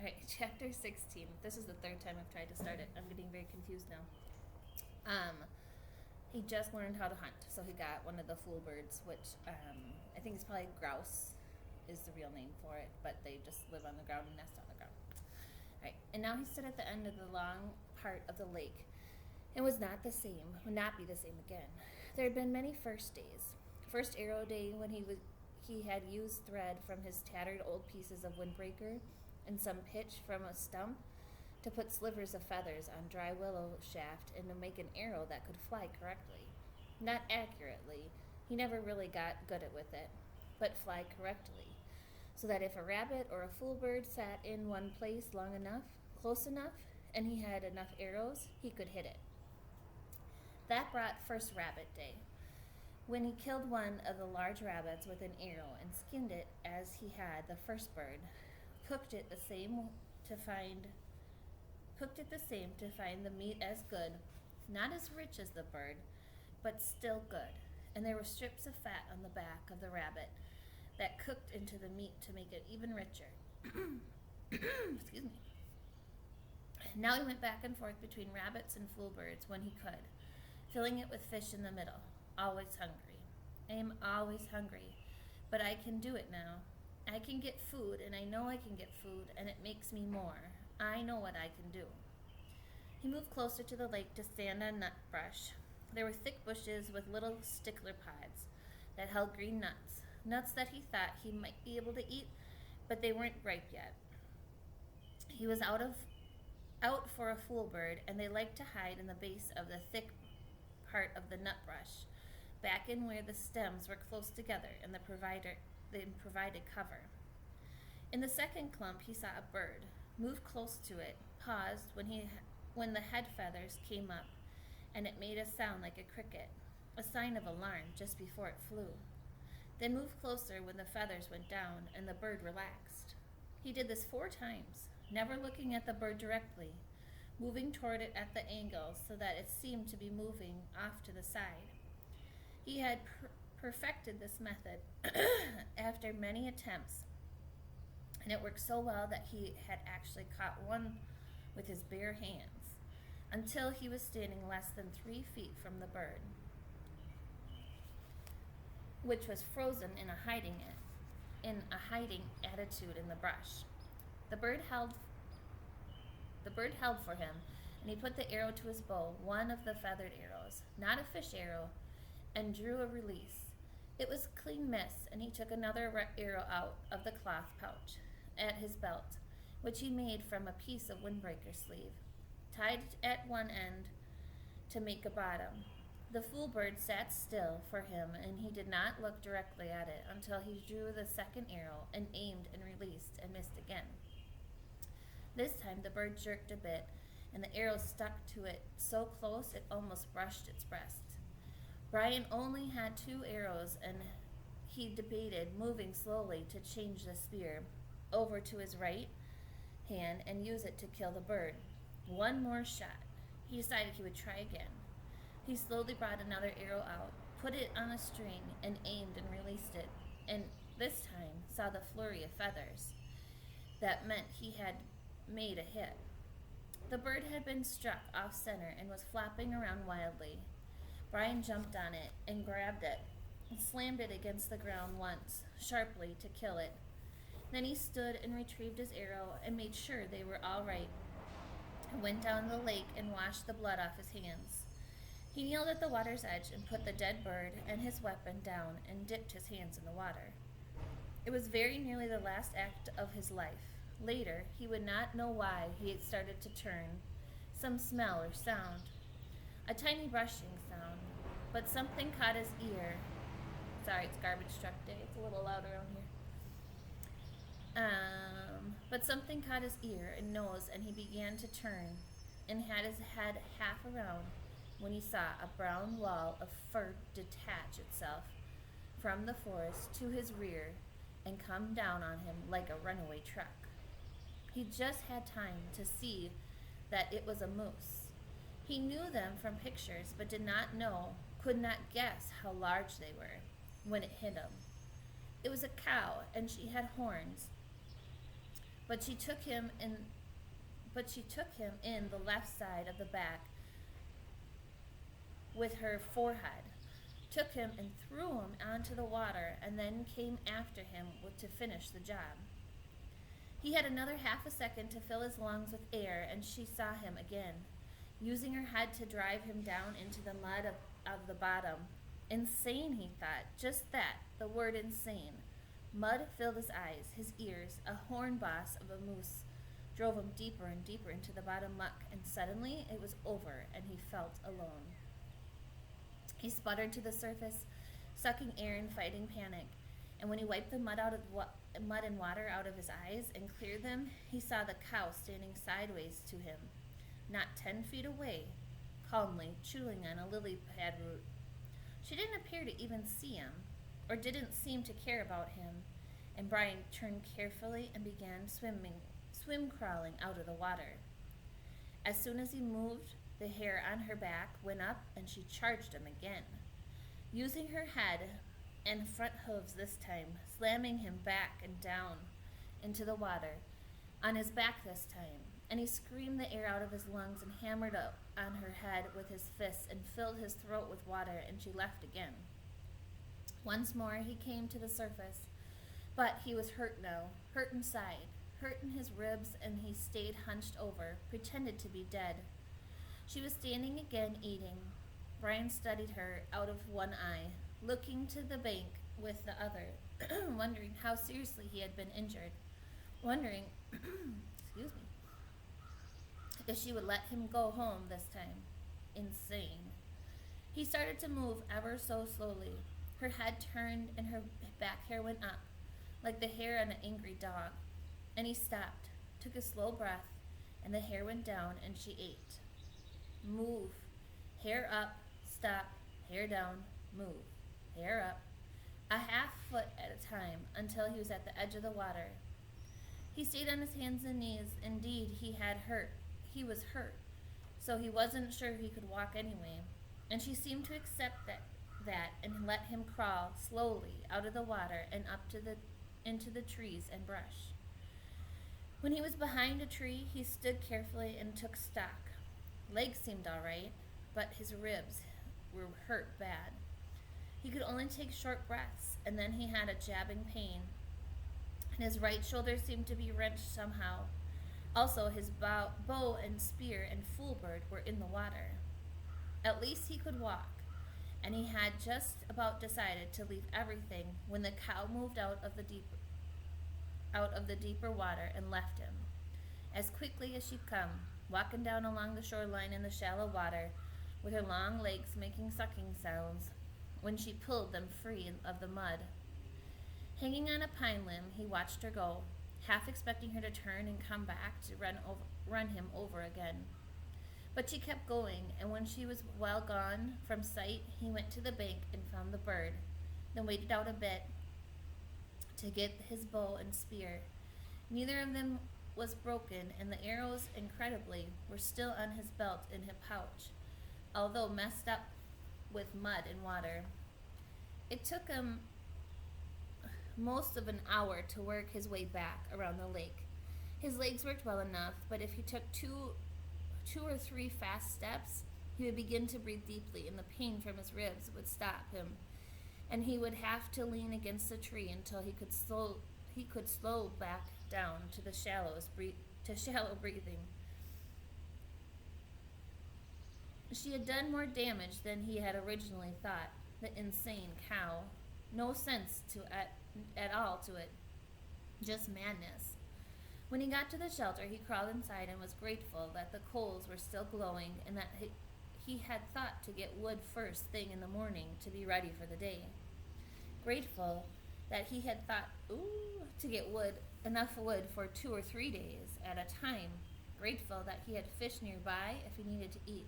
All right, chapter 16. This is the third time I've tried to start it. I'm getting very confused now. He just learned how to hunt, so he got one of the fool birds, which I think is probably grouse is the real name for it, but they just live on the ground and nest on the ground. All right, and now he stood at the end of the long part of the lake and would not be the same again. There had been many first days. First arrow day when he had used thread from his tattered old pieces of windbreaker and some pitch from a stump to put slivers of feathers on dry willow shaft and to make an arrow that could fly correctly. Not accurately, he never really got good at with it, but fly correctly, so that if a rabbit or a fool bird sat in one place long enough, close enough, and he had enough arrows, he could hit it. That brought first rabbit day, when he killed one of the large rabbits with an arrow and skinned it as he had the first bird, cooked it the same to find the meat as good, not as rich as the bird, but still good. And there were strips of fat on the back of the rabbit that cooked into the meat to make it even richer. Excuse me. Now he went back and forth between rabbits and fool birds when he could, filling it with fish in the middle, always hungry. I am always hungry, but I can do it now. I can get food, and I know I can get food, and it makes me more. I know what I can do. He moved closer to the lake to stand on nut brush. There were thick bushes with little stickler pods that held green nuts that he thought he might be able to eat, but they weren't ripe yet. He was out for a fool bird, and they liked to hide in the base of the thick part of the nut brush, back in where the stems were close together and provided cover. In the second clump, he saw a bird, moved close to it, paused when the head feathers came up, and it made a sound like a cricket, a sign of alarm just before it flew. Then moved closer when the feathers went down and the bird relaxed. He did this 4 times, never looking at the bird directly, moving toward it at the angle so that it seemed to be moving off to the side. He had perfected this method after many attempts, and it worked so well that he had actually caught one with his bare hands, until he was standing less than 3 feet from the bird, which was frozen in a hiding attitude in the brush. The bird held for him, and he put the arrow to his bow, one of the feathered arrows, not a fish arrow, and drew a release. It was a clean miss, and he took another arrow out of the cloth pouch at his belt, which he made from a piece of windbreaker sleeve, tied at one end to make a bottom. The fool bird sat still for him, and he did not look directly at it until he drew the second arrow and aimed and released and missed again. This time the bird jerked a bit, and the arrow stuck to it so close it almost brushed its breast. Brian only had 2 arrows, and he debated moving slowly to change the spear over to his right hand and use it to kill the bird. One more shot. He decided he would try again. He slowly brought another arrow out, put it on a string, and aimed and released it, and this time saw the flurry of feathers. That meant he had made a hit. The bird had been struck off center and was flapping around wildly. Brian jumped on it and grabbed it and slammed it against the ground once, sharply, to kill it. Then he stood and retrieved his arrow and made sure they were all right, and went down the lake and washed the blood off his hands. He kneeled at the water's edge and put the dead bird and his weapon down and dipped his hands in the water. It was very nearly the last act of his life. Later, he would not know why he had started to turn, some smell or sound, a tiny brushing sound, but something caught his ear. Sorry, it's garbage truck day. It's a little loud around here. But something caught his ear and nose, and he began to turn and had his head half around when he saw a brown wall of fur detach itself from the forest to his rear and come down on him like a runaway truck. He just had time to see that it was a moose. He knew them from pictures, but could not guess how large they were when it hit him. It was a cow, and she had horns, but she took him in the left side of the back with her forehead, took him and threw him onto the water, and then came after him to finish the job. He had another half a second to fill his lungs with air, and she saw him again, using her head to drive him down into the mud of the bottom. Insane, he thought. Just that, the word insane. Mud filled his eyes, his ears. A horn boss of a moose drove him deeper and deeper into the bottom muck, and suddenly it was over, and he felt alone. He sputtered to the surface, sucking air and fighting panic. And when he wiped the mud and water out of his eyes and cleared them, he saw the cow standing sideways to him, not 10 feet away, calmly chewing on a lily pad root. She didn't appear to even see him, or didn't seem to care about him, and Brian turned carefully and began swim crawling out of the water. As soon as he moved, the hair on her back went up, and she charged him again, using her head and front hooves this time, slamming him back and down into the water, on his back this time, and he screamed the air out of his lungs and hammered up on her head with his fists and filled his throat with water, and she left again. Once more he came to the surface, but he was hurt now, hurt inside, hurt in his ribs, and he stayed hunched over, pretended to be dead. She was standing again, eating. Brian studied her out of one eye, looking to the bank with the other, wondering how seriously he had been injured, wondering excuse me, if she would let him go home this time. Insane. He started to move ever so slowly. Her head turned and her back hair went up, like the hair on an angry dog. And he stopped, took a slow breath, and the hair went down, and she ate. Move. Hair up, stop, hair down, move. Hair up. A half foot at a time, until he was at the edge of the water. He stayed on his hands and knees. Indeed, he was hurt, so he wasn't sure he could walk anyway. And she seemed to accept that and let him crawl slowly out of the water and up into the trees and brush. When he was behind a tree, he stood carefully and took stock. Legs seemed all right, but his ribs were hurt bad. He could only take short breaths, and then he had a jabbing pain, and his right shoulder seemed to be wrenched somehow. Also, his bow and spear and foolbird were in the water. At least he could walk, and he had just about decided to leave everything when the cow moved out of the deeper water and left him, as quickly as she'd come, walking down along the shoreline in the shallow water, with her long legs making sucking sounds when she pulled them free of the mud. Hanging on a pine limb, he watched her go, half expecting her to turn and come back to run him over again. But she kept going, and when she was well gone from sight, he went to the bank and found the bird, then waited out a bit to get his bow and spear. Neither of them was broken, and the arrows, incredibly, were still on his belt in his pouch, although messed up with mud and water. It took him most of an hour to work his way back around the lake. His legs worked well enough, but if he took two or three fast steps, he would begin to breathe deeply, and the pain from his ribs would stop him, and he would have to lean against the tree until he could slow back down to the shallow breathing. She had done more damage than he had originally thought. The insane cow. No sense at all to it. Just madness. When he got to the shelter, he crawled inside and was grateful that the coals were still glowing and that he had thought to get wood first thing in the morning to be ready for the day. Grateful that he had thought to get enough wood for 2 or 3 days at a time. Grateful that he had fish nearby if he needed to eat.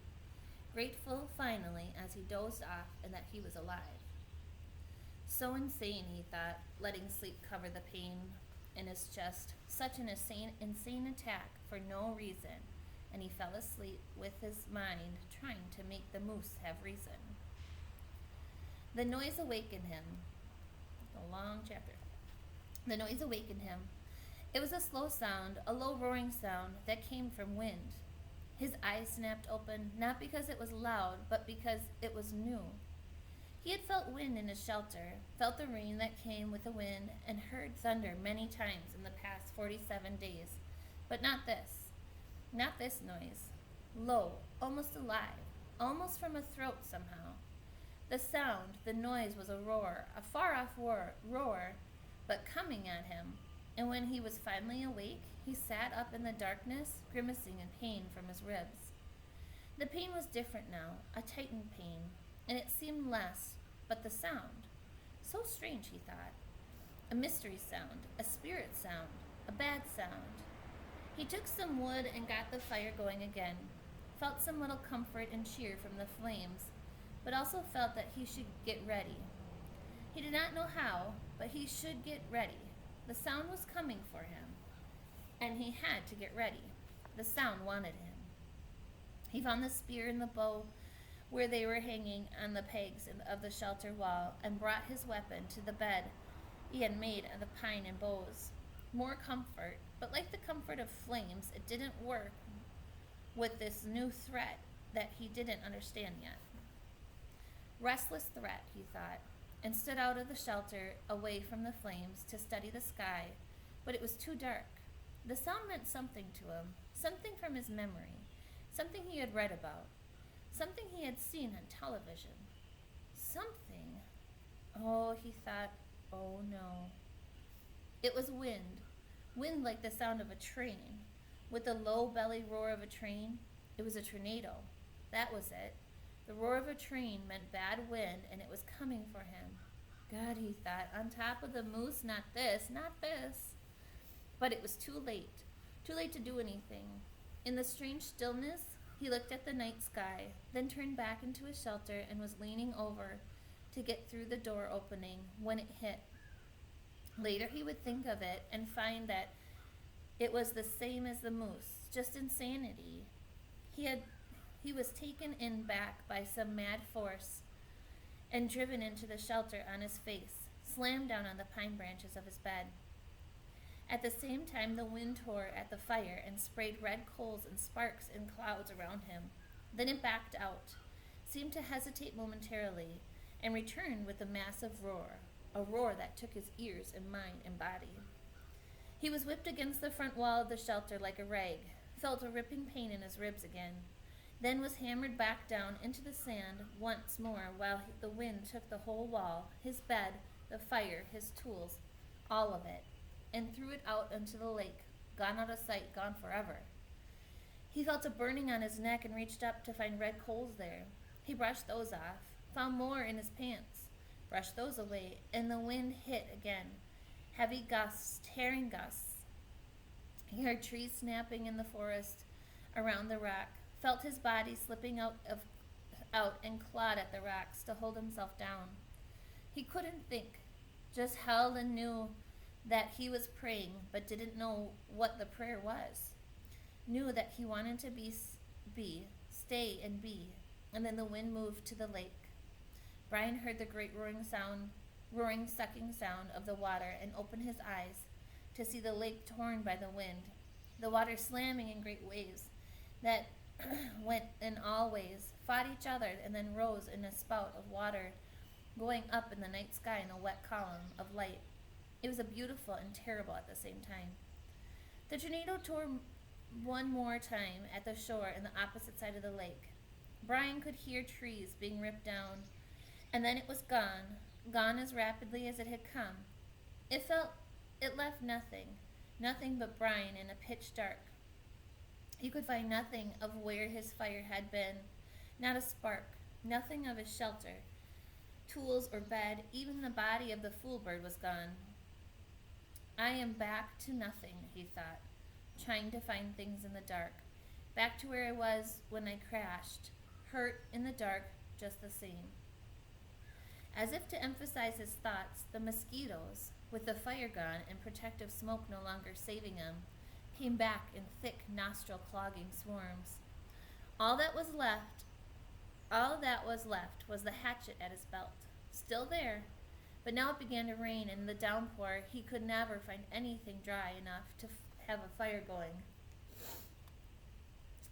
Grateful, finally, as he dozed off, and that he was alive. So insane, he thought, letting sleep cover the pain in his chest. Such an insane attack for no reason, and he fell asleep with his mind trying to make the moose have reason. The noise awakened him. A long chapter. The noise awakened him, It was a slow sound, a low roaring sound that came from wind. His eyes snapped open, not because it was loud, but because it was new. He had felt wind in his shelter, felt the rain that came with the wind, and heard thunder many times in the past 47 days. But not this. Not this noise. Low, almost alive, almost from a throat somehow. The sound, the noise was a roar, a far off roar, but coming at him. And when he was finally awake, he sat up in the darkness, grimacing in pain from his ribs. The pain was different now, a tightened pain, and it seemed less, but the sound. So strange, he thought. A mystery sound, a spirit sound, a bad sound. He took some wood and got the fire going again, felt some little comfort and cheer from the flames, but also felt that he should get ready. He did not know how, but he should get ready. The sound was coming for him, and he had to get ready. The sound wanted him. He found the spear and the bow where they were hanging on the pegs of the shelter wall, and brought his weapon to the bed he had made of the pine and boughs. More comfort, but like the comfort of flames, it didn't work with this new threat that he didn't understand yet. Restless threat, he thought, and stood out of the shelter away from the flames to study the sky, but it was too dark. The sound meant something to him, something from his memory, something he had read about, something he had seen on television. Something. Oh, he thought, oh no. It was wind, wind like the sound of a train, with the low belly roar of a train. It was a tornado. That was it. The roar of a train meant bad wind, and it was coming for him. God, he thought, on top of the moose, not this, not this. But it was too late to do anything. In the strange stillness, he looked at the night sky, then turned back into his shelter and was leaning over to get through the door opening when it hit. Later he would think of it and find that it was the same as the moose, just insanity. He was taken in back by some mad force and driven into the shelter on his face, slammed down on the pine branches of his bed. At the same time, the wind tore at the fire and sprayed red coals and sparks in clouds around him. Then it backed out, seemed to hesitate momentarily, and returned with a massive roar, a roar that took his ears and mind and body. He was whipped against the front wall of the shelter like a rag, felt a ripping pain in his ribs again, then was hammered back down into the sand once more while the wind took the whole wall, his bed, the fire, his tools, all of it, and threw it out into the lake, gone out of sight, gone forever. He felt a burning on his neck and reached up to find red coals there. He brushed those off, found more in his pants, brushed those away, and the wind hit again. Heavy gusts, tearing gusts. He heard trees snapping in the forest around the rock, felt his body slipping out and clawed at the rocks to hold himself down. He couldn't think, just held and knew that he was praying, but didn't know what the prayer was. Knew that he wanted to stay and be, and then the wind moved to the lake. Brian heard the great roaring, sucking sound of the water and opened his eyes to see the lake torn by the wind, the water slamming in great waves that went in all ways, fought each other, and then rose in a spout of water going up in the night sky in a wet column of light. It was a beautiful and terrible at the same time. The tornado tore one more time at the shore in the opposite side of the lake. Brian could hear trees being ripped down, and then it was gone as rapidly as it had come. It left nothing but Brian in a pitch dark. He could find nothing of where his fire had been, not a spark, nothing of his shelter, tools or bed, even the body of the fool bird was gone. I am back to nothing, he thought, trying to find things in the dark, back to where I was when I crashed, hurt in the dark just the same. As if to emphasize his thoughts, the mosquitoes, with the fire gone and protective smoke no longer saving him, came back in thick nostril-clogging swarms. All that was left was the hatchet at his belt, still there, But now it began to rain, and in the downpour he could never find anything dry enough to have a fire going.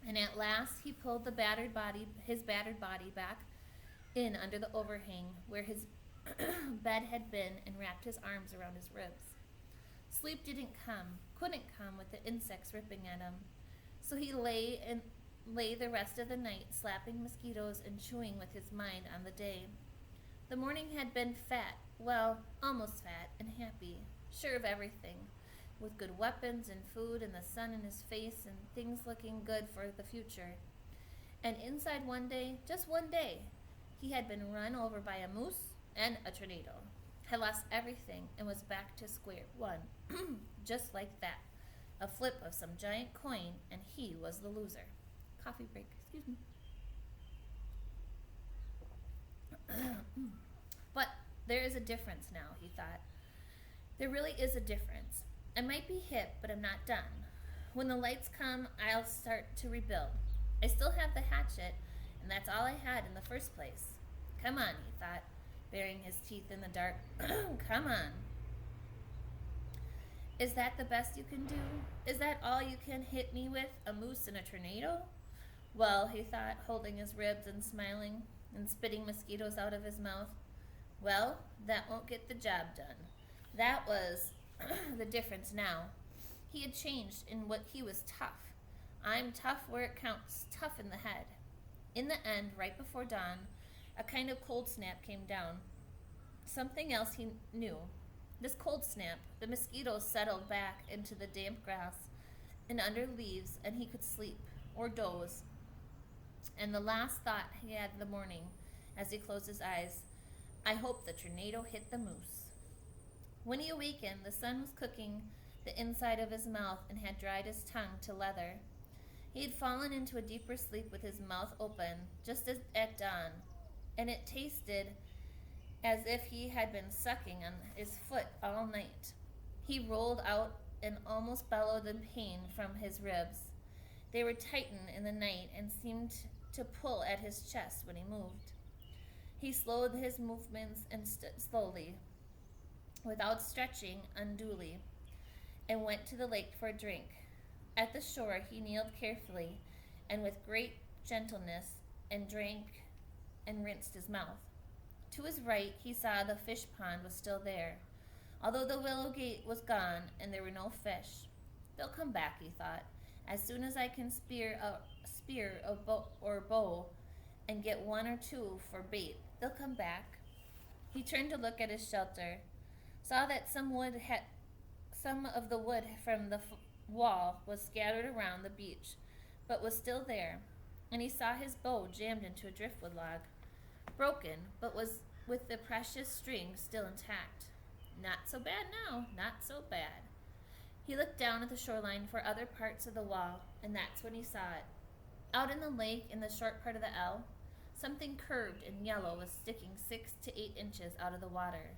And at last he pulled his battered body back in under the overhang where his bed had been, and wrapped his arms around his ribs. Sleep couldn't come with the insects ripping at him. So he lay the rest of the night slapping mosquitoes and chewing with his mind on the day. The morning had been fat, well, almost fat, and happy, sure of everything, with good weapons and food and the sun in his face and things looking good for the future. And inside one day, just one day, he had been run over by a moose and a tornado, had lost everything, and was back to square one, just like that. A flip of some giant coin, and he was the loser. Coffee break, excuse me. But there is a difference now, he thought. There really is a difference. I might be hit, but I'm not done. When the lights come, I'll start to rebuild. I still have the hatchet, and that's all I had in the first place. Come on, he thought, baring his teeth in the dark. Come on. Is that the best you can do? Is that all you can hit me with, a moose and a tornado? Well, he thought, holding his ribs and smiling and spitting mosquitoes out of his mouth. Well, that won't get the job done. That was the difference now. He had changed in what he was tough. I'm tough where it counts, tough in the head. In the end, right before dawn, a kind of cold snap came down. Something else he knew. This cold snap, the mosquitoes settled back into the damp grass and under leaves, and he could sleep or doze. And the last thought he had in the morning, as he closed his eyes, I hope the tornado hit the moose. When he awakened, the sun was cooking the inside of his mouth and had dried his tongue to leather. He had fallen into a deeper sleep with his mouth open, just as at dawn, and it tasted as if he had been sucking on his foot all night. He rolled out and almost bellowed in pain from his ribs. They were tightened in the night and seemed to pull at his chest when he moved. He slowed his movements and stood slowly, without stretching unduly, and went to the lake for a drink. At the shore he kneeled carefully and with great gentleness and drank and rinsed his mouth. To his right he saw the fish pond was still there, although the willow gate was gone and there were no fish. They'll come back, he thought, as soon as I can spear a bow and get one or two for bait. They'll come back. He turned to look at his shelter, saw that some of the wood from the wall was scattered around the beach, but was still there, and he saw his bow jammed into a driftwood log, broken, but was with the precious string still intact. Not so bad now, not so bad. He looked down at the shoreline for other parts of the wall, and that's when he saw it. Out in the lake, in the short part of the L, something curved and yellow was sticking 6 to 8 inches out of the water.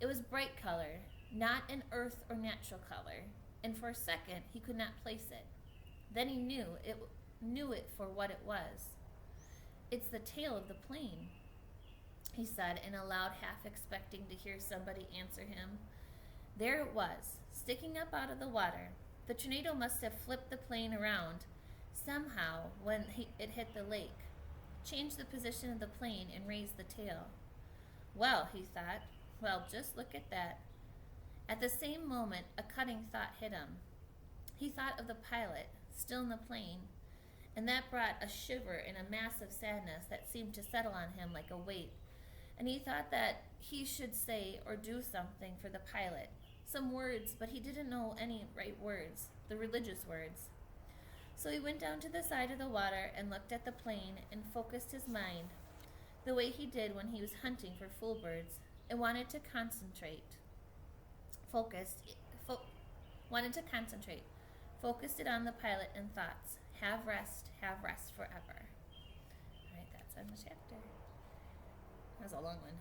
It was bright color, not an earth or natural color, and for a second he could not place it. Then he knew it for what it was. It's the tail of the plane, he said in a loud, half expecting to hear somebody answer him. There it was, sticking up out of the water. The tornado must have flipped the plane around somehow when it hit the lake, changed the position of the plane, and raised the tail. Well, he thought, well, just look at that. At the same moment, a cutting thought hit him. He thought of the pilot, still in the plane, and that brought a shiver and a massive sadness that seemed to settle on him like a weight. And he thought that he should say or do something for the pilot, some words, but he didn't know any right words, the religious words. So he went down to the side of the water and looked at the plane and focused his mind, the way he did when he was hunting for fool birds, and wanted to concentrate. Focused it on the pilot and thoughts. Have rest forever. All right, that's on the chapter. That was a long one.